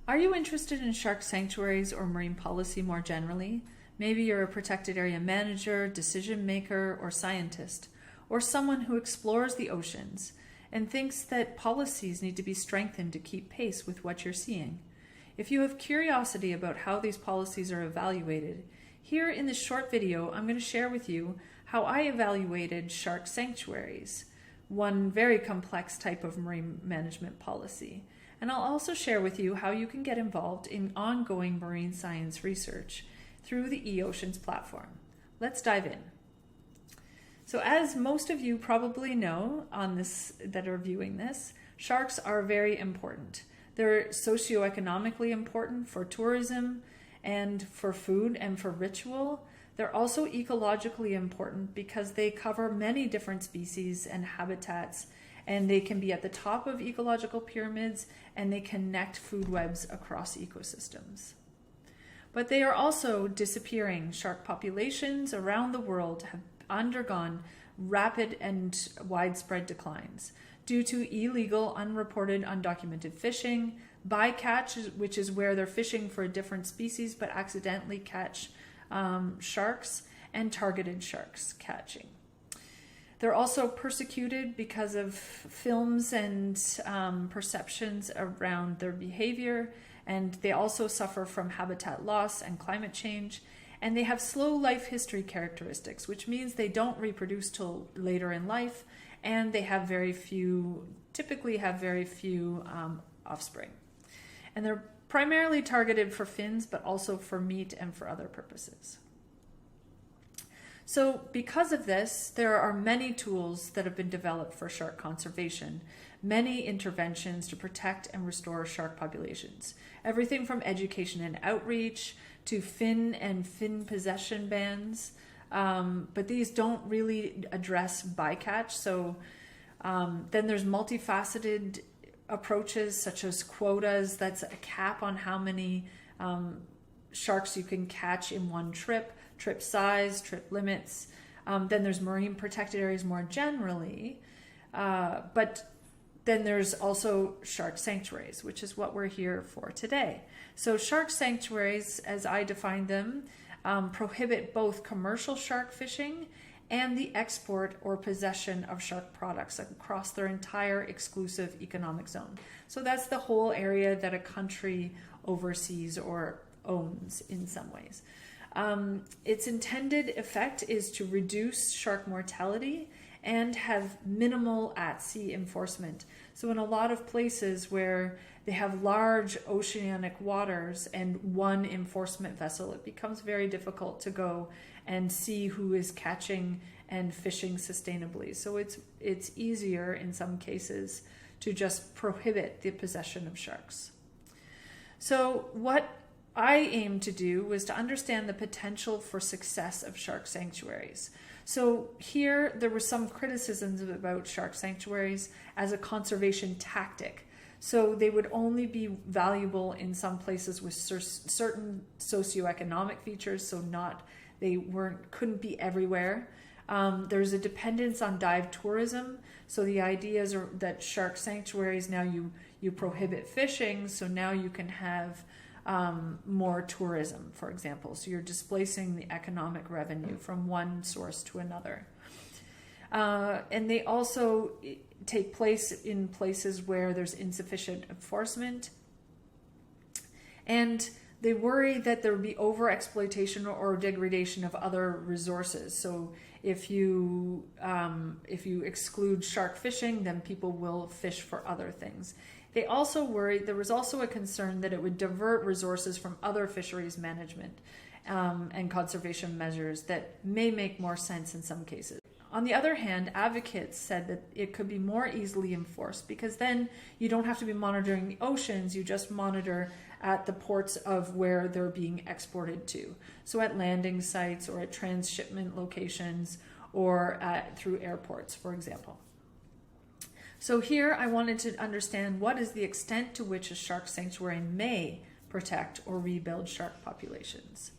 Are you interested in shark sanctuaries or marine policy more generally? Maybe you're a protected area manager, decision maker, or scientist, or someone who explores the oceans and thinks that policies need to be strengthened to keep pace with what you're seeing. If you have curiosity about how these policies are evaluated, here in this short video, I'm going to share with you how I evaluated shark sanctuaries, one very complex type of marine management policy. And I'll also share with you how you can get involved in ongoing marine science research through the eOceans platform. Let's dive in. So as most of you probably know that are viewing this, sharks are very important. They're socioeconomically important for tourism and for food and for ritual. They're also ecologically important because they cover many different species and habitats, and they can be at the top of ecological pyramids, and they connect food webs across ecosystems. But they are also disappearing. Shark populations around the world have undergone rapid and widespread declines due to illegal, unreported, undocumented fishing, bycatch, which is where they're fishing for a different species but accidentally catch sharks, and targeted sharks catching. They're also persecuted because of films and perceptions around their behavior, and they also suffer from habitat loss and climate change. And they have slow life history characteristics, which means they don't reproduce till later in life, and they have typically have very few offspring. And they're primarily targeted for fins, but also for meat and for other purposes. So because of this, there are many tools that have been developed for shark conservation, many interventions to protect and restore shark populations. Everything from education and outreach to fin and fin possession bans, but these don't really address bycatch. So then there's multifaceted approaches such as quotas. That's a cap on how many sharks you can catch in one trip size, trip limits. Then there's marine protected areas more generally, but then there's also shark sanctuaries, which is what we're here for today. So shark sanctuaries, as I define them, prohibit both commercial shark fishing and the export or possession of shark products across their entire exclusive economic zone. So that's the whole area that a country oversees or owns in some ways. Its intended effect is to reduce shark mortality and have minimal at-sea enforcement. So in a lot of places where they have large oceanic waters and one enforcement vessel, it becomes very difficult to go and see who is catching and fishing sustainably. So it's easier in some cases to just prohibit the possession of sharks. So what I aimed to do was to understand the potential for success of shark sanctuaries. So here there were some criticisms about shark sanctuaries as a conservation tactic. So they would only be valuable in some places with certain socioeconomic features, so couldn't be everywhere. There's a dependence on dive tourism. So the idea is that shark sanctuaries, now you prohibit fishing, so now you can have more tourism, for example. So you're displacing the economic revenue from one source to another. And they also take place in places where there's insufficient enforcement. And they worry that there would be overexploitation or degradation of other resources. So if you exclude shark fishing, then people will fish for other things. They also worried, there was also a concern that it would divert resources from other fisheries management and conservation measures that may make more sense in some cases. On the other hand, advocates said that it could be more easily enforced because then you don't have to be monitoring the oceans, you just monitor at the ports of where they're being exported to. So at landing sites or at transshipment locations or through airports, for example. So here I wanted to understand what is the extent to which a shark sanctuary may protect or rebuild shark populations.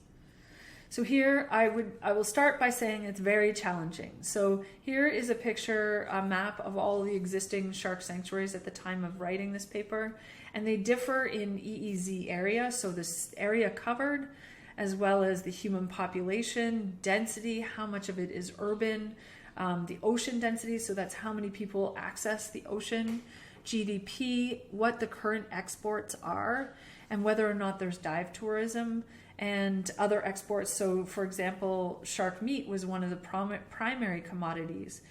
So here I will start by saying it's very challenging. So here is a picture, a map of all the existing shark sanctuaries at the time of writing this paper, and they differ in EEZ area, so this area covered, as well as the human population, density, how much of it is urban, the ocean density, so that's how many people access the ocean, GDP, what the current exports are, and whether or not there's dive tourism and other exports. So for example, shark meat was one of the primary commodities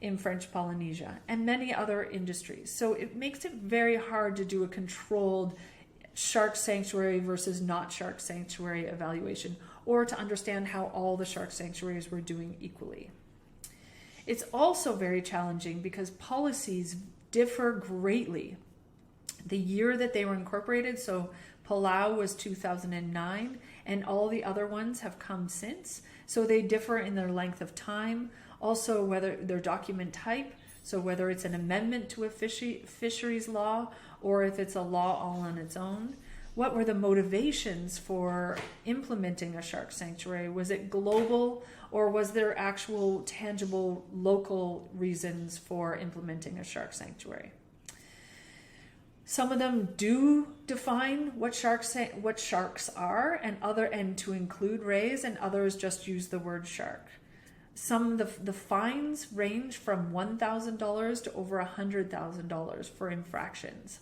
in French Polynesia, and many other industries. So it makes it very hard to do a controlled shark sanctuary versus not shark sanctuary evaluation, or to understand how all the shark sanctuaries were doing equally. It's also very challenging because policies differ greatly. The year that they were incorporated, so Palau was 2009, and all the other ones have come since. So they differ in their length of time, also whether their document type, so whether it's an amendment to a fisheries law or if it's a law all on its own. What were the motivations for implementing a shark sanctuary? Was it global, or was there actual tangible local reasons for implementing a shark sanctuary? Some of them do define what sharks are, and to include rays, and others just use the word shark. Some of the fines range from $1,000 to over $100,000 for infractions.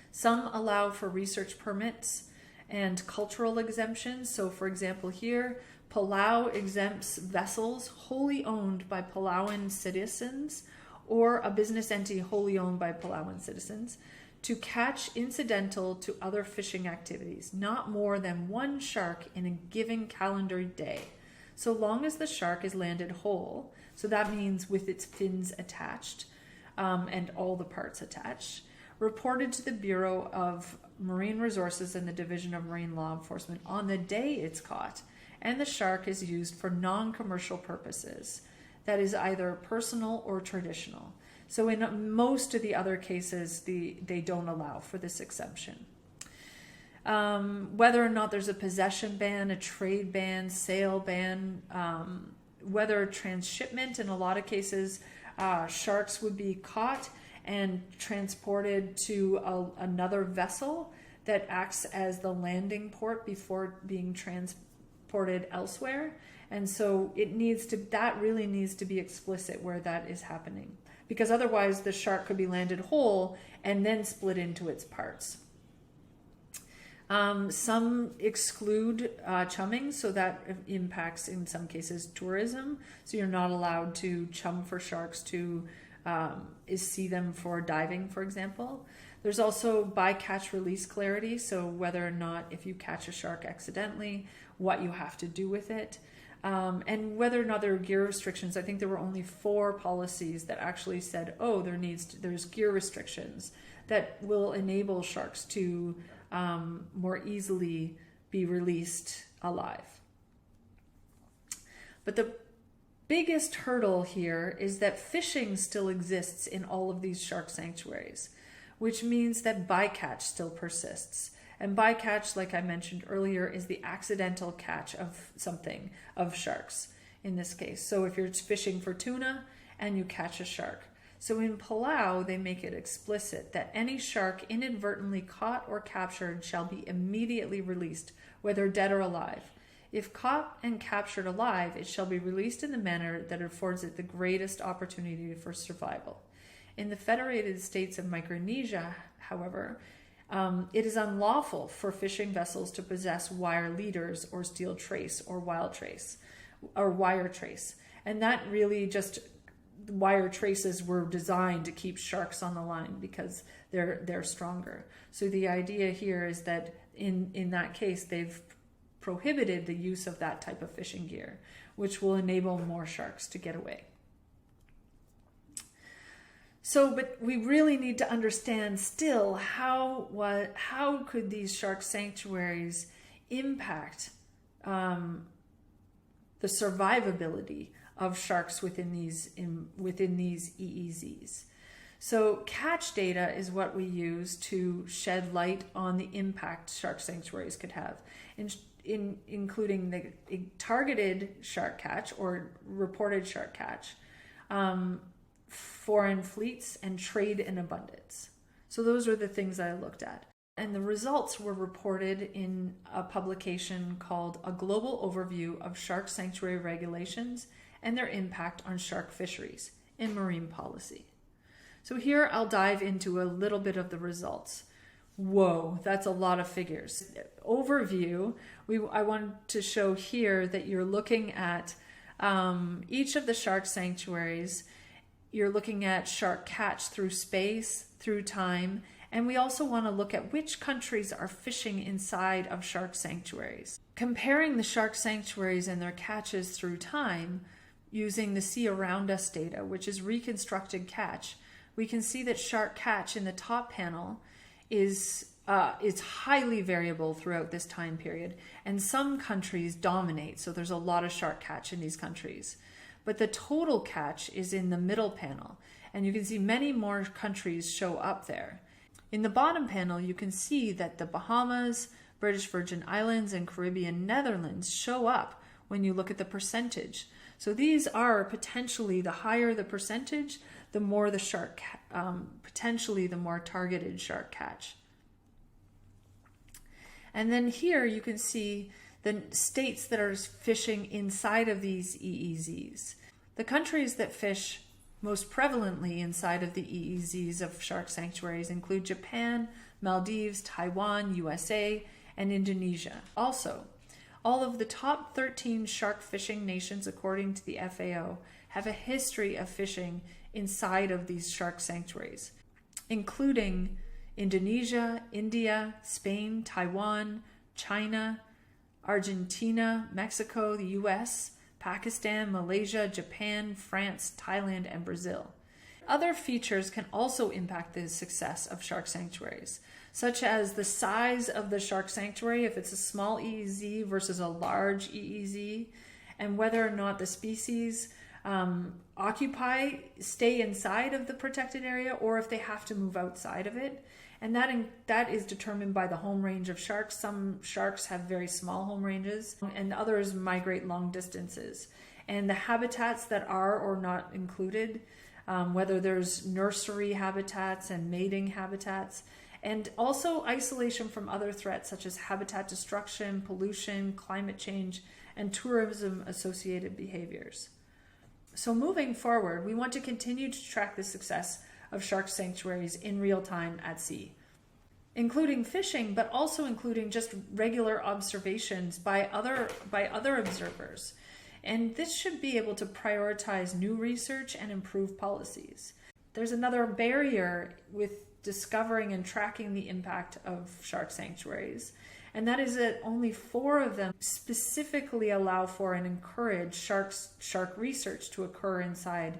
Some allow for research permits and cultural exemptions. So for example here, Palau exempts vessels wholly owned by Palauan citizens or a business entity wholly owned by Palauan citizens to catch incidental to other fishing activities, not more than one shark in a given calendar day, so long as the shark is landed whole. So that means with its fins attached and all the parts attached, reported to the Bureau of Marine Resources and the Division of Marine Law Enforcement on the day it's caught, and the shark is used for non-commercial purposes. That is either personal or traditional. So in most of the other cases, they don't allow for this exemption. Whether or not there's a possession ban, a trade ban, sale ban, whether transshipment, in a lot of cases, sharks would be caught and transported to another vessel that acts as the landing port before being transported elsewhere. And so that really needs to be explicit where that is happening, because otherwise the shark could be landed whole and then split into its parts. Some exclude chumming, so that impacts in some cases tourism. So you're not allowed to chum for sharks to see them for diving, for example. There's also bycatch release clarity, so whether or not if you catch a shark accidentally, what you have to do with it. And whether or not there are gear restrictions. I think there were only 4 policies that actually said, there's gear restrictions that will enable sharks to more easily be released alive. But the biggest hurdle here is that fishing still exists in all of these shark sanctuaries, which means that bycatch still persists. And bycatch, like I mentioned earlier, is the accidental catch of something, of sharks in this case. So if you're fishing for tuna and you catch a shark. So in Palau, they make it explicit that any shark inadvertently caught or captured shall be immediately released, whether dead or alive. If caught and captured alive, it shall be released in the manner that affords it the greatest opportunity for survival. In the Federated States of Micronesia, however, it is unlawful for fishing vessels to possess wire leaders or steel trace or wire trace. And that really just, wire traces were designed to keep sharks on the line because they're stronger. So the idea here is that in that case, they've prohibited the use of that type of fishing gear, which will enable more sharks to get away. So, but we really need to understand still how could these shark sanctuaries impact the survivability of sharks within these EEZs. So catch data is what we use to shed light on the impact shark sanctuaries could have. including the targeted shark catch or reported shark catch, foreign fleets, and trade in abundance. So those are the things that I looked at. And the results were reported in a publication called A Global Overview of Shark Sanctuary Regulations and Their Impact on Shark Fisheries in Marine Policy. So here I'll dive into a little bit of the results. Whoa, that's a lot of figures. Overview, I want to show here that you're looking at each of the shark sanctuaries. You're looking at shark catch through space, through time, and we also want to look at which countries are fishing inside of shark sanctuaries. Comparing the shark sanctuaries and their catches through time using the Sea Around Us data, which is reconstructed catch, we can see that shark catch in the top panel is highly variable throughout this time period, and some countries dominate, so there's a lot of shark catch in these countries. But the total catch is in the middle panel, and you can see many more countries show up there. In the bottom panel, you can see that the Bahamas, British Virgin Islands, and Caribbean Netherlands show up when you look at the percentage. So these are potentially, the higher the percentage, the more the shark, potentially the more targeted shark catch. And then here you can see the states that are fishing inside of these EEZs. The countries that fish most prevalently inside of the EEZs of shark sanctuaries include Japan, Maldives, Taiwan, USA, and Indonesia. Also, all of the top 13 shark fishing nations, according to the FAO, have a history of fishing inside of these shark sanctuaries, including Indonesia, India, Spain, Taiwan, China, Argentina, Mexico, the US, Pakistan, Malaysia, Japan, France, Thailand, and Brazil. Other features can also impact the success of shark sanctuaries, such as the size of the shark sanctuary, if it's a small EEZ versus a large EEZ, and whether or not the species stay inside of the protected area, or if they have to move outside of it. And that is determined by the home range of sharks. Some sharks have very small home ranges, and others migrate long distances. And the habitats that are or not included, whether there's nursery habitats and mating habitats, and also isolation from other threats such as habitat destruction, pollution, climate change, and tourism-associated behaviors. So moving forward, we want to continue to track the success of shark sanctuaries in real time at sea, including fishing, but also including just regular observations by other observers. And this should be able to prioritize new research and improve policies. There's another barrier with discovering and tracking the impact of shark sanctuaries, and that is that only 4 of them specifically allow for and encourage shark research to occur inside.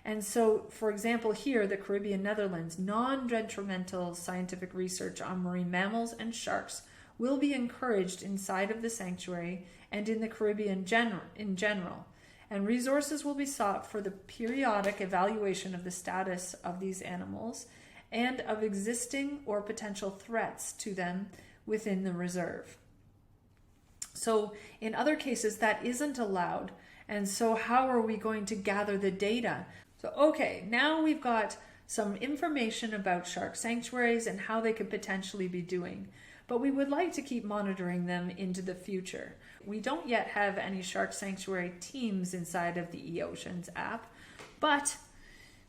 And so, for example, here, the Caribbean Netherlands, non-detrimental scientific research on marine mammals and sharks will be encouraged inside of the sanctuary and in the Caribbean in general. And resources will be sought for the periodic evaluation of the status of these animals and of existing or potential threats to them within the reserve. So in other cases, that isn't allowed. And so how are we going to gather the data? So, okay, now we've got some information about shark sanctuaries and how they could potentially be doing, but we would like to keep monitoring them into the future. We don't yet have any shark sanctuary teams inside of the eOceans app, but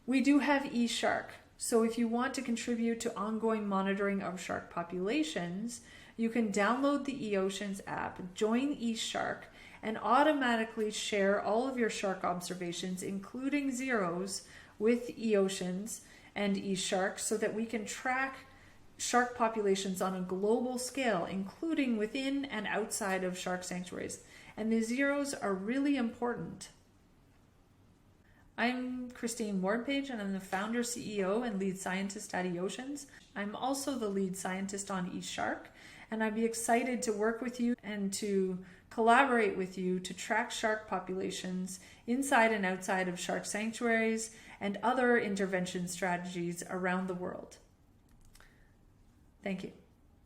we do have EShark. So if you want to contribute to ongoing monitoring of shark populations, you can download the eOceans app, join EShark, and automatically share all of your shark observations, including zeros, with eOceans and EShark so that we can track shark populations on a global scale, including within and outside of shark sanctuaries. And the zeros are really important. I'm Christine Wardpage, and I'm the founder, CEO, and lead scientist at eOceans. I'm also the lead scientist on EShark, and I'd be excited to work with you and to collaborate with you to track shark populations inside and outside of shark sanctuaries and other intervention strategies around the world. Thank you.